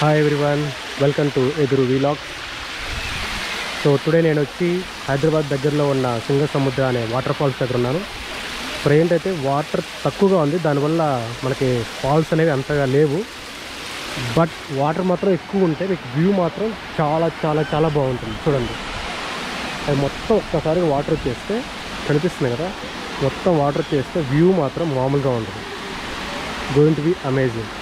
Hi everyone, welcome to ఎదురు vlogs. So today నేను వచ్చి హైదరాబాద్ దగ్గరలో ఉన్న సముద్ర అనే వాటర్ ఫాల్స్ దగ్గర ఉన్నాను. ఇప్పుడు ఏంటంటే వాటర్ తక్కువగా ఉంది, దానివల్ల మనకి ఫాల్స్ అనేవి అంతగా లేవు. బట్ వాటర్ మాత్రం ఎక్కువ ఉంటే మీకు వ్యూ మాత్రం చాలా చాలా చాలా బాగుంటుంది. చూడండి, అది మొత్తం ఒక్కసారి వాటర్ వచ్చేస్తే కనిపిస్తుంది కదా, మొత్తం వాటర్ వచ్చేస్తే వ్యూ మాత్రం మామూలుగా ఉంటుంది. Going to be amazing.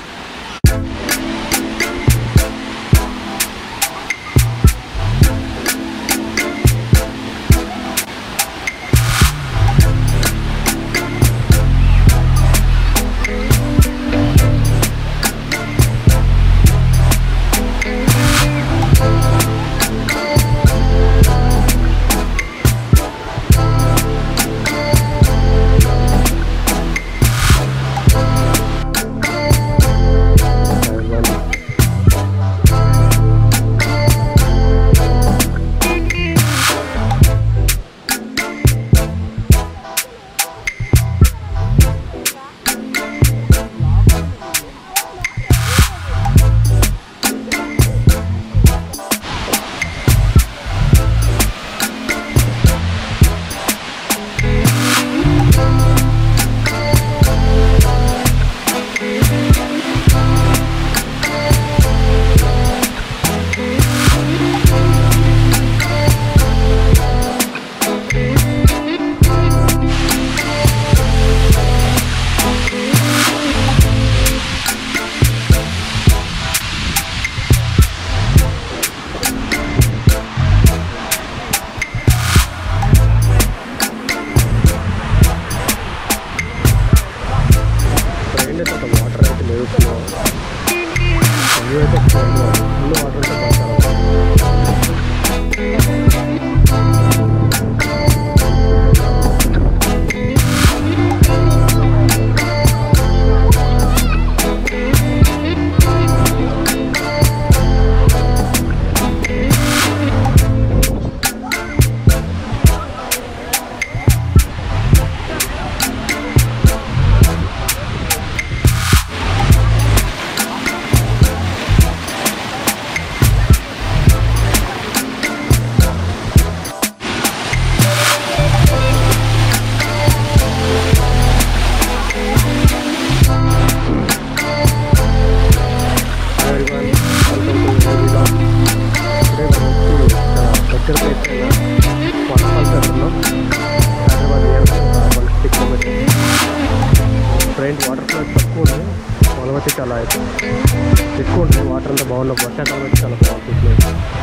Water అయితే లేదు, వ్యూ అయితే ఫుల్ వాటర్ అయితే వాటర్ ఫ్లో తక్కువ ఉంది, పొలం అయితే చాలా ఎక్కువ ఉంటుంది. వాటర్ అంతా బాగున్న వర్షాకాలం అయితే చాలా బాగుంటుంది.